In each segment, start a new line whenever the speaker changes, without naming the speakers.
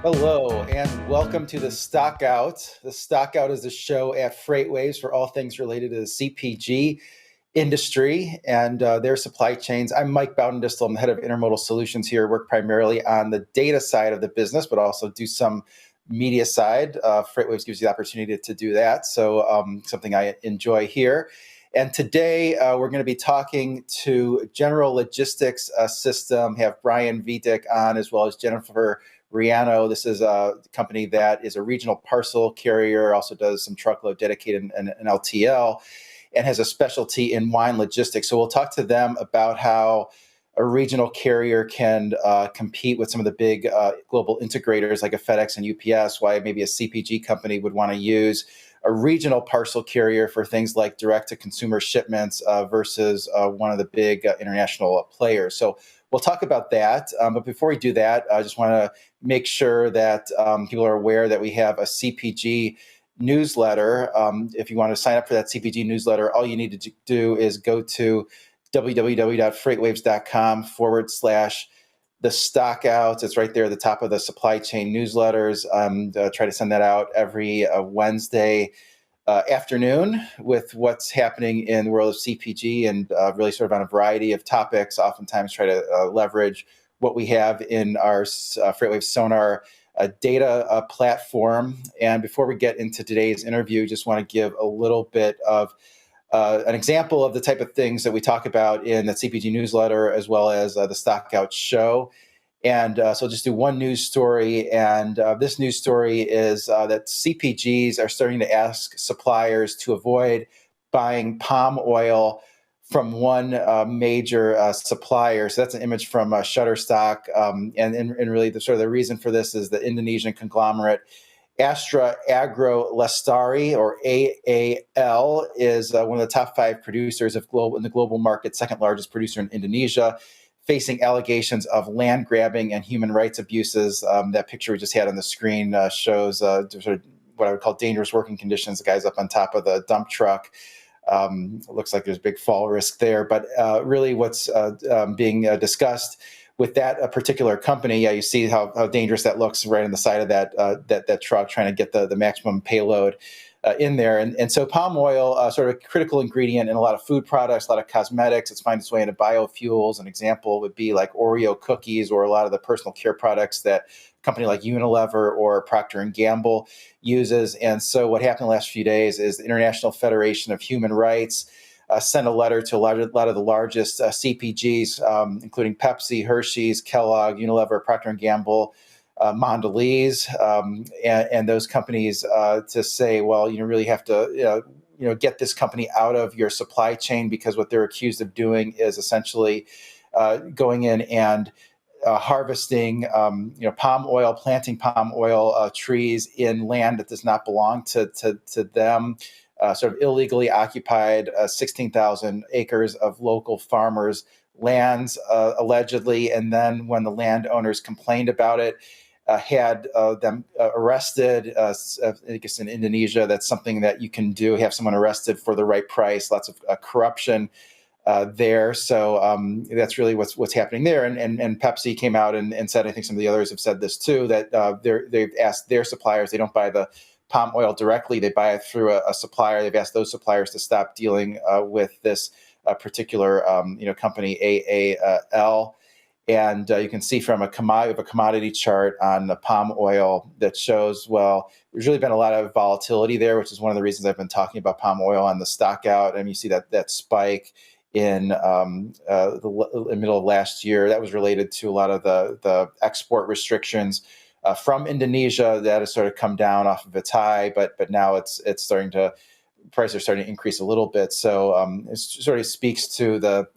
Hello, and welcome to the Stock Out. The Stock Out is a show at FreightWaves for all things related to the CPG industry and their supply chains. I'm Mike Baudendistel. I'm the head of intermodal solutions here. I work primarily on the data side of the business, but also do some media side. FreightWaves gives you the opportunity to do that. So something I enjoy here. And today we're going to be talking to General Logistics System, have Brian Vitek on, as well as Jennifer Reano. This is a company that is a regional parcel carrier, also does some truckload dedicated and LTL, and has a specialty in wine logistics. So we'll talk to them about how a regional carrier can compete with some of the big global integrators like a FedEx and UPS, why maybe a CPG company would want to use a regional parcel carrier for things like direct-to-consumer shipments versus one of the big international players. So we'll talk about that. But before we do that, I just want to make sure that people are aware that we have a CPG newsletter. If you want to sign up for that CPG newsletter, all you need to do is go to www.freightwaves.com/the stock out. It's right there at the top of the supply chain newsletters. Try to send that out every Wednesday afternoon with what's happening in the world of CPG and really sort of on a variety of topics. Oftentimes try to leverage what we have in our FreightWaves Sonar data platform. And before we get into today's interview, just want to give a little bit of an example of the type of things that we talk about in the CPG newsletter, as well as the Stock Out show. And so I'll just do one news story. And this news story is that CPGs are starting to ask suppliers to avoid buying palm oil from one major supplier. So that's an image from Shutterstock. And really the sort of the reason for this is the Indonesian conglomerate Astra Agro Lestari, or AAL, is one of the top 5 producers in the global market, second largest producer in Indonesia, facing allegations of land grabbing and human rights abuses. That picture we just had on the screen shows sort of what I would call dangerous working conditions. The guy's up on top of the dump truck. It looks like there's big fall risk there. But really what's being discussed with that particular company, you see how dangerous that looks right on the side of that truck, trying to get the maximum payload in there. And so palm oil, sort of a critical ingredient in a lot of food products, a lot of cosmetics. It's finds its way into biofuels. An example would be like Oreo cookies or a lot of the personal care products that a company like Unilever or Procter & Gamble uses. And so what happened the last few days is the International Federation of Human Rights sent a letter to a lot of the largest CPGs, including Pepsi, Hershey's, Kellogg, Unilever, Procter & Gamble, Mondelez, and those companies to say, well, you really have to get this company out of your supply chain, because what they're accused of doing is essentially going in and harvesting palm oil, planting palm oil trees in land that does not belong to them. Sort of illegally occupied 16,000 acres of local farmers' lands, allegedly. And then when the landowners complained about it, had them arrested. I guess in Indonesia, that's something that you can do, have someone arrested for the right price. Lots of corruption there. So that's really what's happening there. And Pepsi came out and said, I think some of the others have said this too, that they've asked their suppliers, they don't buy the palm oil directly, they buy it through a supplier. They've asked those suppliers to stop dealing with this particular company, AAL. And you can see from a commodity chart on the palm oil that shows, well, there's really been a lot of volatility there, which is one of the reasons I've been talking about palm oil on the stock out. And you see that spike in the middle of last year. That was related to a lot of the export restrictions from Indonesia that has sort of come down off of its high, but now it's starting to, prices are starting to increase a little bit. So it sort of speaks to the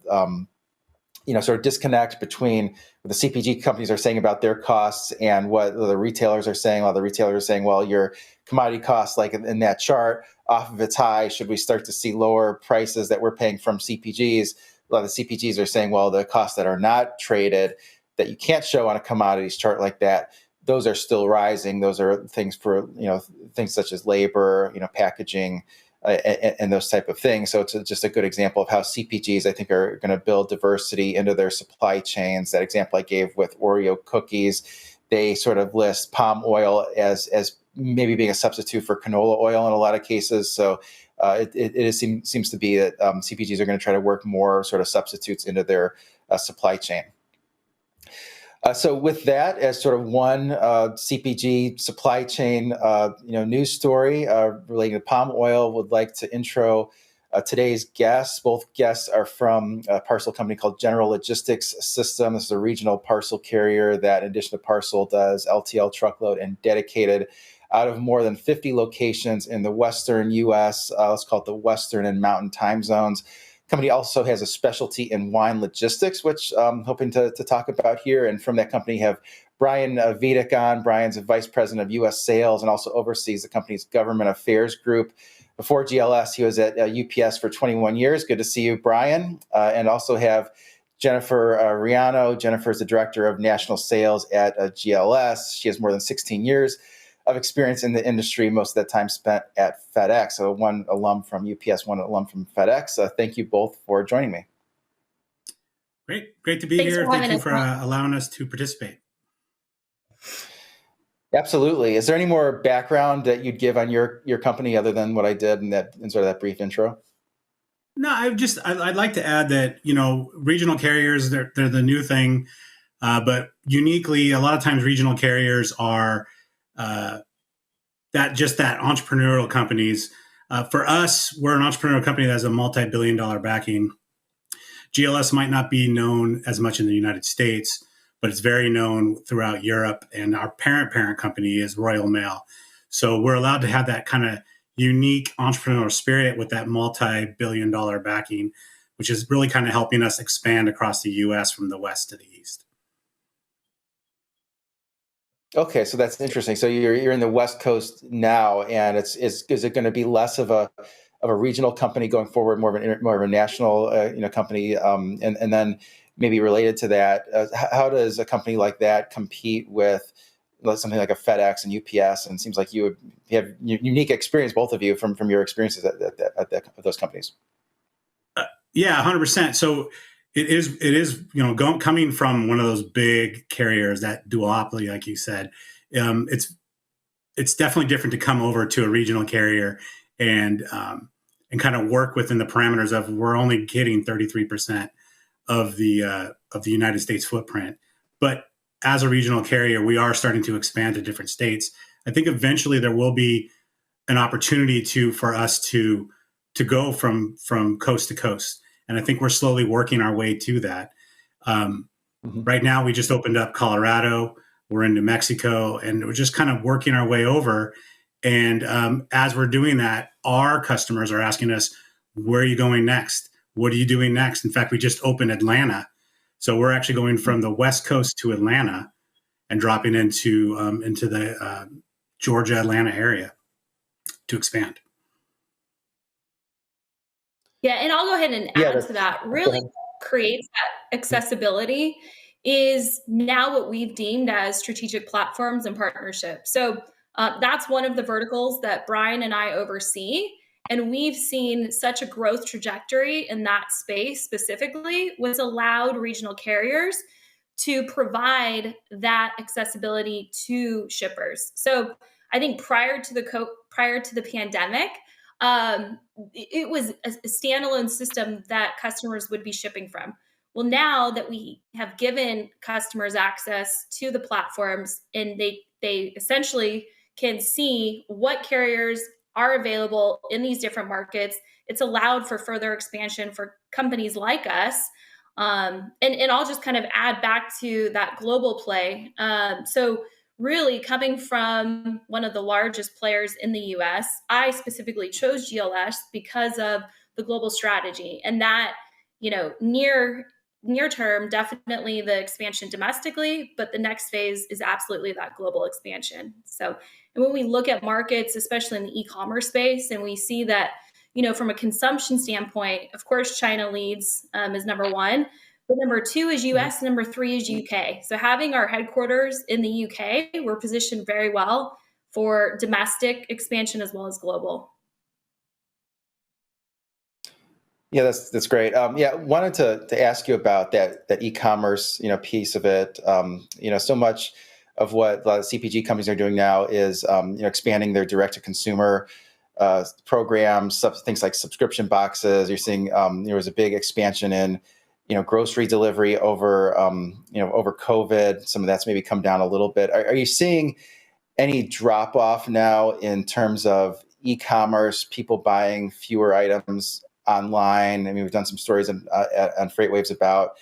sort of disconnect between what the CPG companies are saying about their costs and what the retailers are saying. A lot of the retailers are saying, well, your commodity costs, like in that chart, off of its high, should we start to see lower prices that we're paying from CPGs? A lot of the CPGs are saying, well, the costs that are not traded, that you can't show on a commodities chart like that, those are still rising. Those are things for, things such as labor, packaging, and those type of things. So it's just a good example of how CPGs, I think, are going to build diversity into their supply chains. That example I gave with Oreo cookies they sort of list palm oil as maybe being a substitute for canola oil in a lot of cases. So seems to be that CPGs are going to try to work more sort of substitutes into their supply chain. So with that as sort of one CPG supply chain news story relating to palm oil, would like to intro today's guests. Both guests are from a parcel company called General Logistics System. This is a regional parcel carrier that, in addition to parcel, does LTL, truckload, and dedicated out of more than 50 locations in the Western U.S. Let's call it the Western and Mountain time zones. Company also has a specialty in wine logistics, which I'm hoping to talk about here. And from that company, have Brian Vitek on. Brian's a vice president of U.S. sales and also oversees the company's government affairs group. Before GLS, he was at UPS for 21 years. Good to see you, Brian. And also have Jennifer Reano. Jennifer is the director of national sales at GLS. She has more than 16 years of experience in the industry, most of that time spent at FedEx. So one alum from UPS, one alum from FedEx. Thank you both for joining me.
Great to be here. Thank you for allowing us to participate.
Absolutely. Is there any more background that you'd give on your company other than what I did in sort of that brief intro?
No, I'd like to add that, regional carriers, they're the new thing, but uniquely, a lot of times regional carriers are that entrepreneurial companies. For us, we're an entrepreneurial company that has a multi-billion-dollar backing. GLS might not be known as much in the United States, but it's very known throughout Europe. And our parent company is Royal Mail. So we're allowed to have that kind of unique entrepreneurial spirit with that multi-billion-dollar backing, which is really kind of helping us expand across the U.S. from the west to the east.
Okay, so that's interesting. So you're in the West Coast now, and is it going to be less of a regional company going forward, more of a national company, and then maybe related to that, how does a company like that compete with something like a FedEx and UPS? And it seems like you have unique experience, both of you, from your experiences at those companies.
Yeah, 100%. So it is coming from one of those big carriers, that duopoly, like you said. It's definitely different to come over to a regional carrier and kind of work within the parameters of, we're only getting 33% of the United States footprint. But as a regional carrier, we are starting to expand to different states. I think eventually there will be an opportunity for us to go from coast to coast. And I think we're slowly working our way to that. Right now, we just opened up Colorado. We're in New Mexico, and we're just kind of working our way over. And as we're doing that, our customers are asking us, where are you going next? What are you doing next? In fact, we just opened Atlanta. So we're actually going from the West Coast to Atlanta and dropping into the Georgia, Atlanta area to expand.
Yeah, and I'll go ahead and add to that. Really creates that accessibility is now what we've deemed as strategic platforms and partnerships. So that's one of the verticals that Brian and I oversee. And we've seen such a growth trajectory in that space specifically, was allowed regional carriers to provide that accessibility to shippers. So I think prior to the pandemic, it was a standalone system that customers would be shipping from. Well, now that we have given customers access to the platforms, and they essentially can see what carriers are available in these different markets, it's allowed for further expansion for companies like us. And I'll just kind of add back to that global play. So really coming from one of the largest players in the US, I specifically chose GLS because of the global strategy, and that, near term, definitely the expansion domestically, but the next phase is absolutely that global expansion. So, and when we look at markets, especially in the e-commerce space, and we see that, from a consumption standpoint, of course, China leads as number one, but number two is US, number three is UK. So having our headquarters in the UK, we're positioned very well for domestic expansion as well as global.
Yeah, that's great. Wanted to ask you about that e-commerce piece of it. So much of what a lot of CPG companies are doing now is expanding their direct-to-consumer programs, things like subscription boxes. You're seeing there was a big expansion in grocery delivery over over COVID. Some of that's maybe come down a little bit. Are you seeing any drop off now in terms of e-commerce, people buying fewer items online? I mean, we've done some stories on FreightWaves about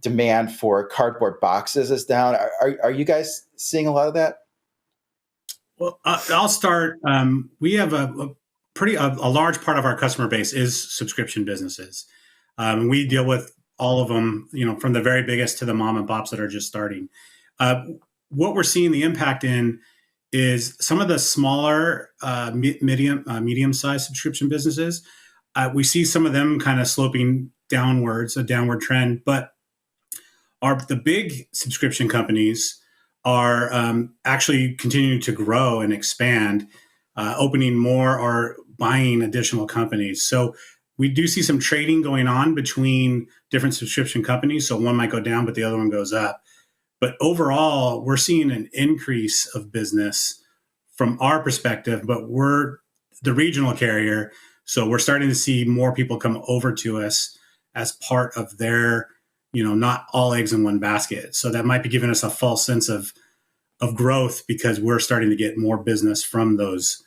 demand for cardboard boxes is down. Are you guys seeing a lot of that?
Well, I'll start. We have a large part of our customer base is subscription businesses. We deal with all of them, from the very biggest to the mom and pops that are just starting. What we're seeing the impact in is some of the smaller, medium-sized subscription businesses. We see some of them kind of sloping downwards, a downward trend, but the big subscription companies are actually continuing to grow and expand, opening more or buying additional companies. So we do see some trading going on between different subscription companies. So one might go down, but the other one goes up. But overall, we're seeing an increase of business from our perspective, but we're the regional carrier. So we're starting to see more people come over to us as part of their, not all eggs in one basket. So that might be giving us a false sense of growth because we're starting to get more business from those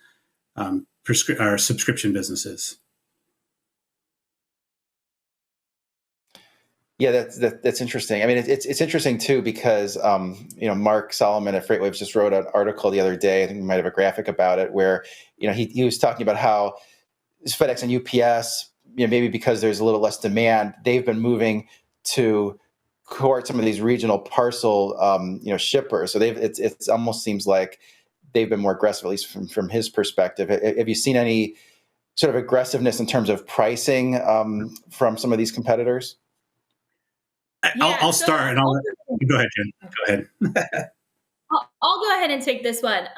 subscription businesses.
Yeah, that's interesting. I mean, it's interesting too because Mark Solomon at FreightWaves just wrote an article the other day. I think we might have a graphic about it where he was talking about how FedEx and UPS, maybe because there's a little less demand, they've been moving to court some of these regional parcel shippers. So it almost seems like they've been more aggressive, at least from his perspective. Have you seen any sort of aggressiveness in terms of pricing from some of these competitors?
I'll start and I'll go ahead, Jen. Go ahead.
I'll go ahead and take this one.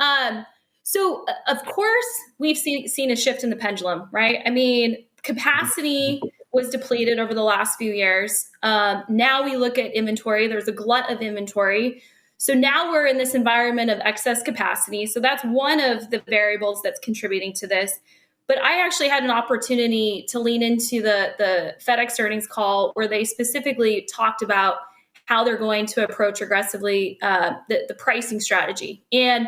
So of course we've seen a shift in the pendulum, right? I mean, capacity was depleted over the last few years. Now we look at inventory. There's a glut of inventory. So now we're in this environment of excess capacity. So that's one of the variables that's contributing to this. But I actually had an opportunity to lean into the FedEx earnings call where they specifically talked about how they're going to approach aggressively the pricing strategy. And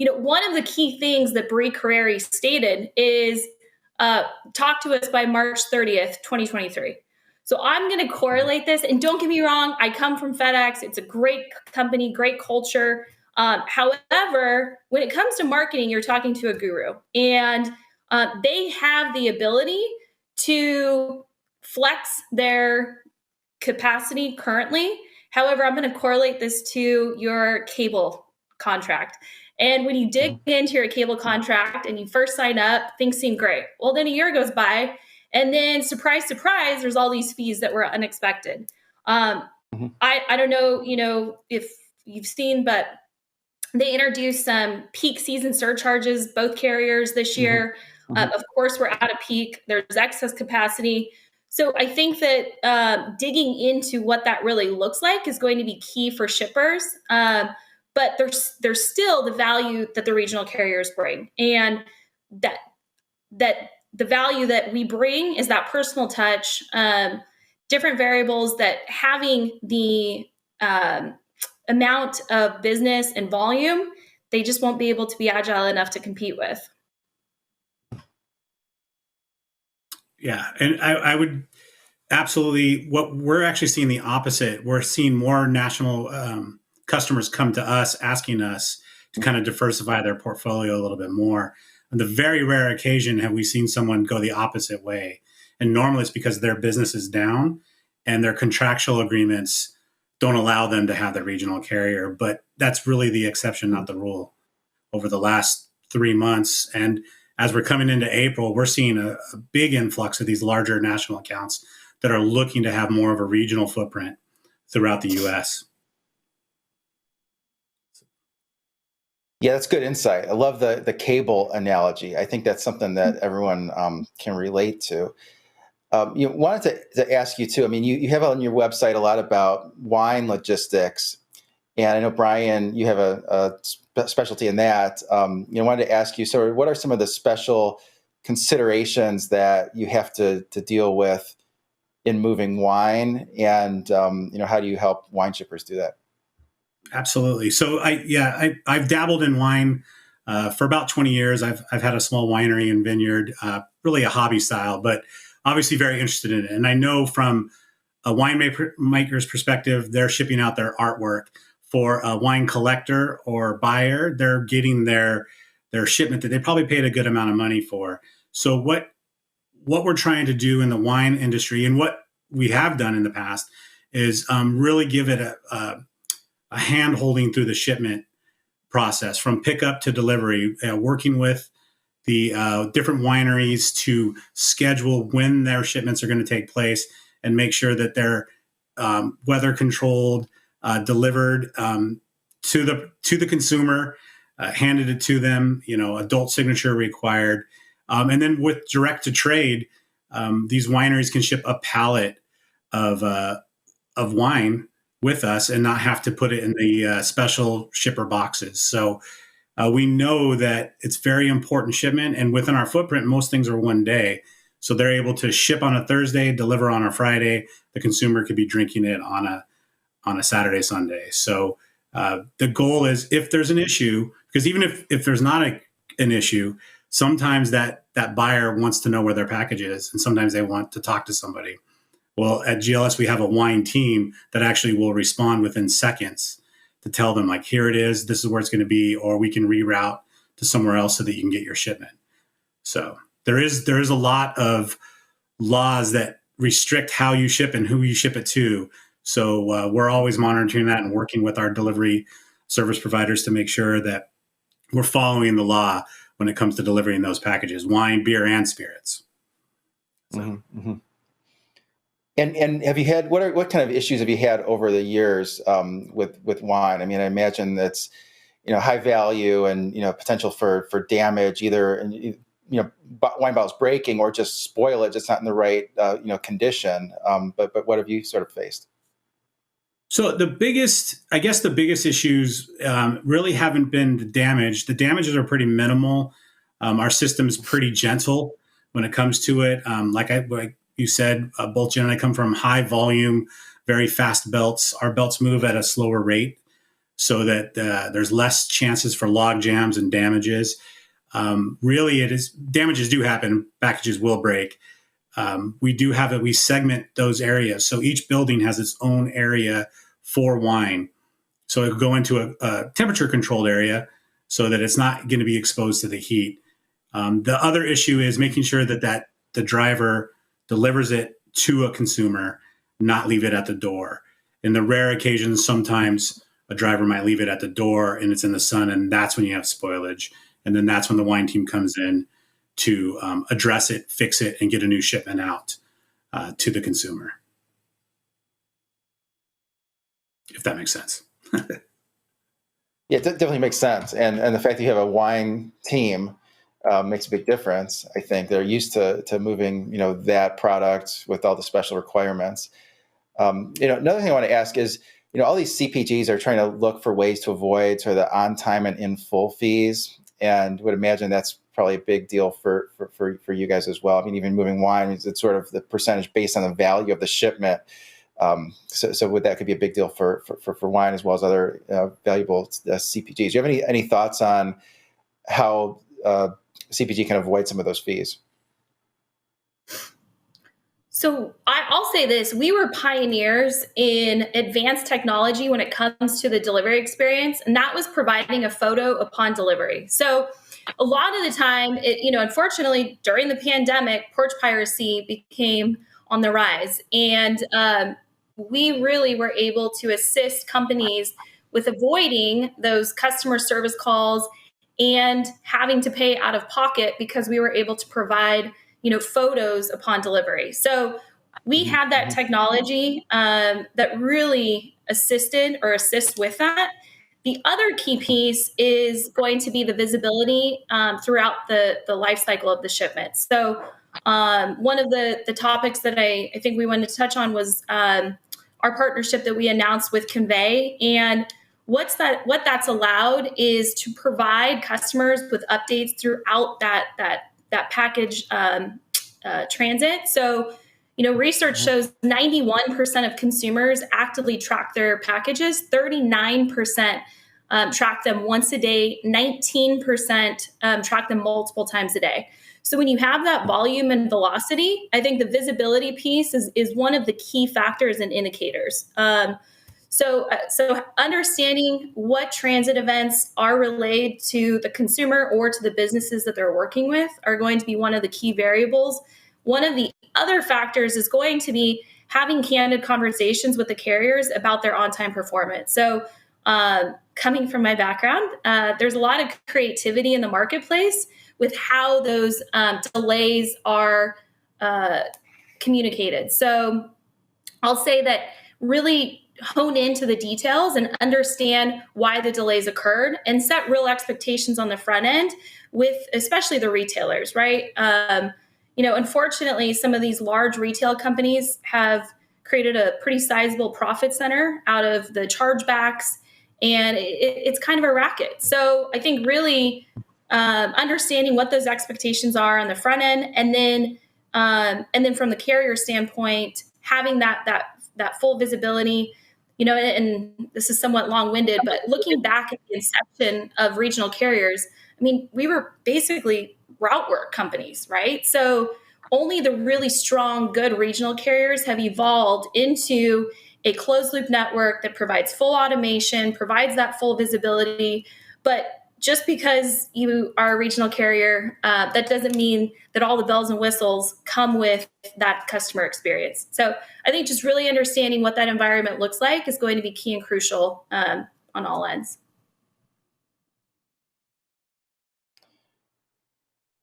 one of the key things that Brie Carreri stated is talk to us by March 30th, 2023. So I'm going to correlate this. And don't get me wrong, I come from FedEx. It's a great company, great culture. However, when it comes to marketing, you're talking to a guru. And they have the ability to flex their capacity currently. However, I'm going to correlate this to your cable contract. And when you dig into your cable contract and you first sign up, things seem great. Well, then a year goes by, and then surprise, surprise, there's all these fees that were unexpected. I don't know, if you've seen, but they introduced some peak season surcharges, both carriers this year. Of course, we're at a peak. There's excess capacity. So I think that digging into what that really looks like is going to be key for shippers. But there's still the value that the regional carriers bring. And that the value that we bring is that personal touch, different variables that having the amount of business and volume, they just won't be able to be agile enough to compete with.
Yeah. And I would absolutely, what we're actually seeing the opposite. We're seeing more national customers come to us, asking us to kind of diversify their portfolio a little bit more. On the very rare occasion have we seen someone go the opposite way. And normally it's because their business is down and their contractual agreements don't allow them to have the regional carrier. But that's really the exception, not the rule, over the last 3 months. And as we're coming into April, we're seeing a big influx of these larger national accounts that are looking to have more of a regional footprint throughout the U.S.
Yeah, that's good insight. I love the cable analogy. I think that's something that everyone can relate to. Wanted to ask you too. I mean, you have on your website a lot about wine logistics, And I know, Brian, you have a specialty in that. Wanted to ask you, so what are some of the special considerations that you have to deal with in moving wine? And, how do you help wine shippers do that?
Absolutely. So I've dabbled in wine for about 20 years. I've had a small winery and vineyard, really a hobby style, but obviously very interested in it. And I know from a winemaker's perspective, they're shipping out their artwork. For a wine collector or buyer, they're getting their shipment that they probably paid a good amount of money for. So what we're trying to do in the wine industry, and what we have done in the past, is really give it a hand holding through the shipment process from pickup to delivery, working with the different wineries to schedule when their shipments are going to take place and make sure that they're weather controlled, delivered to the consumer, handed it to them, adult signature required. And then with direct to trade, these wineries can ship a pallet of wine with us and not have to put it in the special shipper boxes. So we know that it's very important shipment, and within our footprint, most things are one day. So they're able to ship on a Thursday, deliver on a Friday. The consumer could be drinking it on a Saturday, Sunday. So the goal is, if there's an issue, because even if there's not an issue, sometimes that buyer wants to know where their package is, and sometimes they want to talk to somebody. Well, at GLS, we have a wine team that actually will respond within seconds to tell them, like, here it is, this is where it's going to be, or we can reroute to somewhere else so that you can get your shipment. So there is a lot of laws that restrict how you ship and who you ship it to. So we're always monitoring that and working with our delivery service providers to make sure that we're following the law when it comes to delivering those packages: wine, beer, and spirits. So.
Mm-hmm. And have you had what kind of issues have you had over the years with wine? I mean, I imagine that's high value and potential for damage, either wine bottles breaking or just spoil it, just not in the right condition. But what have you sort of faced?
So the biggest issues really haven't been the damage. The damages are pretty minimal. Our system's pretty gentle when it comes to it. Like you said, both Jen and I come from high volume, very fast belts. Our belts move at a slower rate so that there's less chances for log jams and damages. Really, damages do happen. Packages will break. We segment those areas. So each building has its own area for wine. So it will go into a temperature controlled area so that it's not going to be exposed to the heat. The other issue is making sure that the driver delivers it to a consumer, not leave it at the door. In the rare occasions, sometimes a driver might leave it at the door and it's in the sun, and that's when you have spoilage. And then that's when the wine team comes in to address it, fix it, and get a new shipment out to the consumer. If that makes sense.
Yeah, it definitely makes sense. And the fact that you have a wine team makes a big difference. I think they're used to moving, that product with all the special requirements. Another thing I want to ask is, all these CPGs are trying to look for ways to avoid sort of the on time and in full fees, and would imagine that's probably a big deal for you guys as well. I mean, even moving wine, it's sort of the percentage based on the value of the shipment. So would that could be a big deal for wine as well as other valuable CPGs. Do you have any thoughts on how CPG can avoid some of those fees?
So I'll say this: we were pioneers in advanced technology when it comes to the delivery experience, and that was providing a photo upon delivery. So a lot of the time, unfortunately, during the pandemic, porch piracy became on the rise, and we really were able to assist companies with avoiding those customer service calls and having to pay out of pocket because we were able to provide photos upon delivery. So we had that technology that really assists with that. The other key piece is going to be the visibility throughout the life cycle of the shipment. So one of the topics that I think we wanted to touch on was our partnership that we announced with Convey. And what that's allowed is to provide customers with updates throughout that package transit. So, research shows 91% of consumers actively track their packages, 39% track them once a day, 19% track them multiple times a day. So when you have that volume and velocity, I think the visibility piece is one of the key factors and indicators. So understanding what transit events are relayed to the consumer or to the businesses that they're working with are going to be one of the key variables. One of the other factors is going to be having candid conversations with the carriers about their on-time performance. So coming from my background, there's a lot of creativity in the marketplace with how those delays are communicated. So I'll say that really hone into the details and understand why the delays occurred and set real expectations on the front end with especially the retailers, right? Unfortunately, some of these large retail companies have created a pretty sizable profit center out of the chargebacks, and it's kind of a racket. So I think really understanding what those expectations are on the front end, and then from the carrier standpoint, having that full visibility. And this is somewhat long-winded, but looking back at the inception of regional carriers, I mean, we were basically route work companies, right? So only the really strong, good regional carriers have evolved into a closed loop network that provides full automation, provides that full visibility. But just because you are a regional carrier, that doesn't mean that all the bells and whistles come with that customer experience. So I think just really understanding what that environment looks like is going to be key and crucial on all ends.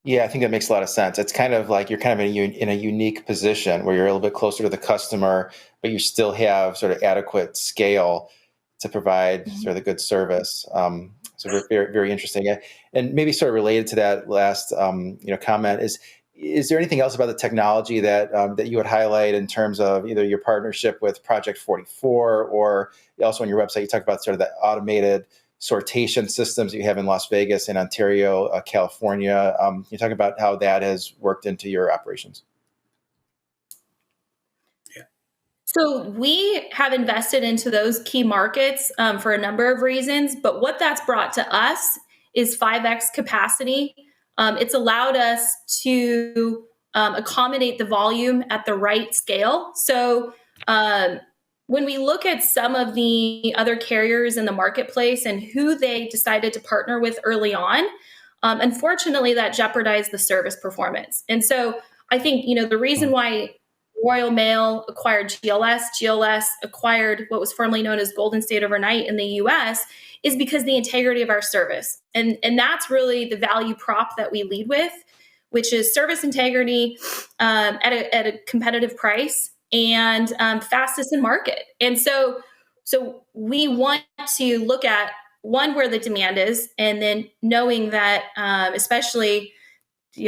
Yeah, I think that makes a lot of sense. It's kind of like you're kind of in a unique position where you're a little bit closer to the customer, but you still have sort of adequate scale to provide sort of the good service. So very, very interesting. And maybe sort of related to that last comment is there anything else about the technology that you would highlight in terms of either your partnership with Project 44, or also on your website you talked about sort of the automated sortation systems that you have in Las Vegas and Ontario, California. Can you talk about how that has worked into your operations?
So we have invested into those key markets for a number of reasons, but what that's brought to us is 5x capacity. It's allowed us to accommodate the volume at the right scale. So when we look at some of the other carriers in the marketplace and who they decided to partner with early on, unfortunately, that jeopardized the service performance. And so I think, the reason why Royal Mail acquired GLS acquired what was formerly known as Golden State Overnight in the US, is because the integrity of our service. And that's really the value prop that we lead with, which is service integrity at a competitive price and fastest in market. And so we want to look at, one, where the demand is, and then knowing that especially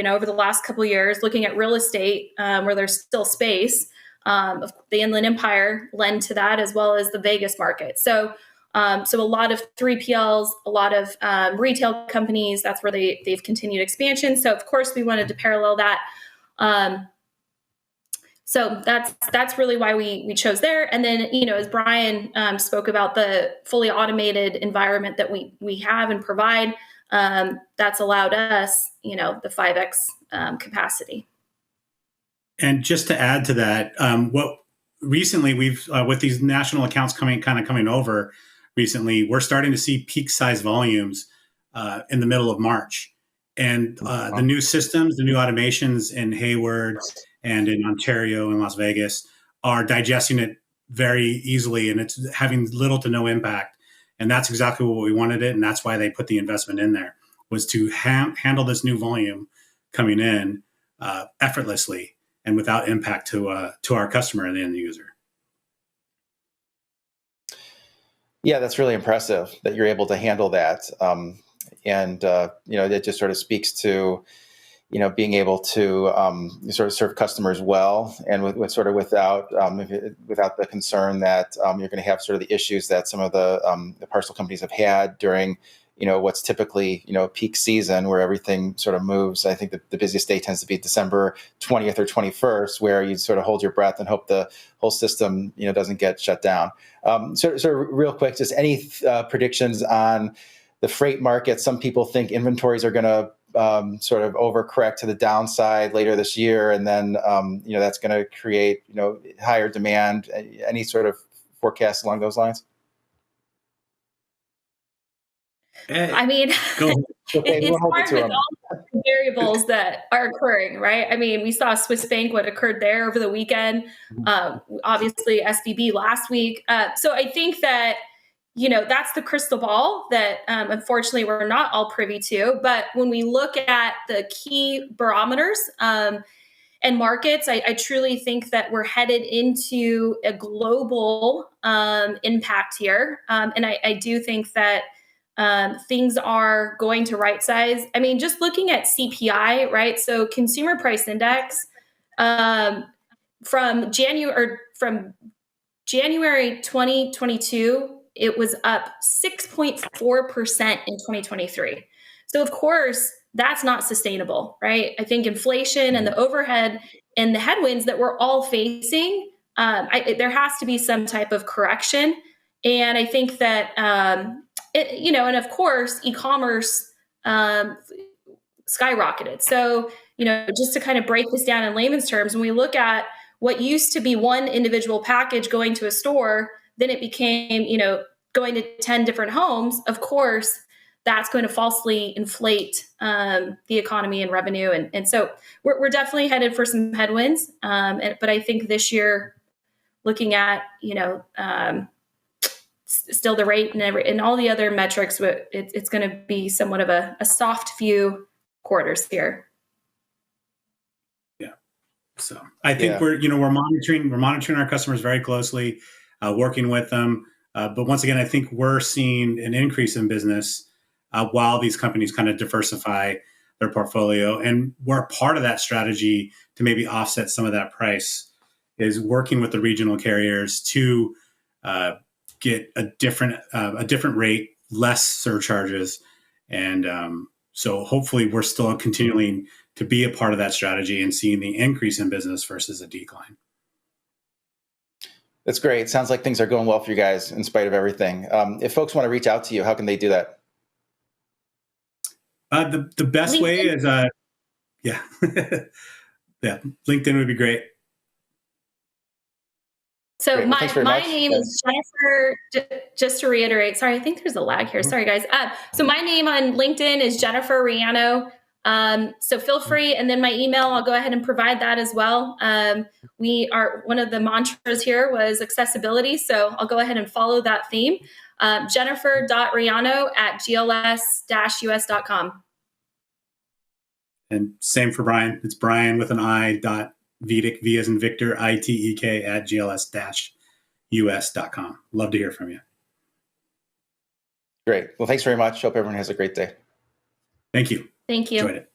over the last couple of years, looking at real estate where there's still space, the Inland Empire lend to that, as well as the Vegas market. So a lot of 3PLs, a lot of retail companies, that's where they've continued expansion. So of course we wanted to parallel that. So that's really why we chose there. And then, as Brian spoke about the fully automated environment that we have and provide, that's allowed us, the 5x capacity.
And just to add to that, what recently we've with these national accounts coming over recently, we're starting to see peak size volumes in the middle of March, and the new systems, the new automations in Hayward and in Ontario and Las Vegas are digesting it very easily, and it's having little to no impact. And that's exactly what we wanted it. And that's why they put the investment in there, was to handle this new volume coming in effortlessly and without impact to our customer and the end user.
Yeah, that's really impressive that you're able to handle that. And it just sort of speaks to, being able to sort of serve customers well, and with sort of without the concern that you're going to have sort of the issues that some of the parcel companies have had during what's typically peak season, where everything sort of moves. I think the busiest day tends to be December 20th or 21st, where you sort of hold your breath and hope the whole system doesn't get shut down. Sort of real quick, just any predictions on the freight market? Some people think inventories are going to sort of overcorrect to the downside later this year, and then that's going to create higher demand. Any sort of forecast along those lines?
I mean, it's hard with all the variables that are occurring, right? I mean, we saw Swiss Bank, what occurred there over the weekend. Obviously, SVB last week. So I think that that's the crystal ball that unfortunately we're not all privy to. But when we look at the key barometers and markets, I truly think that we're headed into a global impact here. And I do think that things are going to right size. I mean, just looking at CPI, right? So consumer price index from January 2022, it was up 6.4% in 2023. So of course, that's not sustainable, right? I think inflation and the overhead and the headwinds that we're all facing, there has to be some type of correction. And I think that, and of course, e-commerce skyrocketed. So, just to kind of break this down in layman's terms, when we look at what used to be one individual package going to a store, then it became, going to 10 different homes. Of course, that's going to falsely inflate the economy and revenue. And so we're definitely headed for some headwinds. But I think this year, looking at, still the rate and all the other metrics, it's going to be somewhat of a soft few quarters here.
Yeah. So I think we're monitoring our customers very closely, working with them. But once again, I think we're seeing an increase in business while these companies kind of diversify their portfolio. And we're part of that strategy to maybe offset some of that price is working with the regional carriers to get a different rate, less surcharges. And so hopefully we're still continuing to be a part of that strategy and seeing the increase in business versus a decline.
That's great. Sounds like things are going well for you guys in spite of everything. If folks want to reach out to you, how can they do that?
The best LinkedIn way is, yeah, LinkedIn would be great.
So great. Well, my name is Jennifer, just to reiterate, sorry, I think there's a lag here. Sorry, guys. So my name on LinkedIn is Jennifer Reano. So feel free. And then my email, I'll go ahead and provide that as well. One of the mantras here was accessibility. So I'll go ahead and follow that theme. Jennifer.Reano@gls-us.com.
And same for Brian. It's Brian with an I Vitek, V as in Victor, ITEK @gls-us.com. Love to hear from you.
Great. Well, thanks very much. Hope everyone has a great day.
Thank you.
Thank you.
Enjoyed it.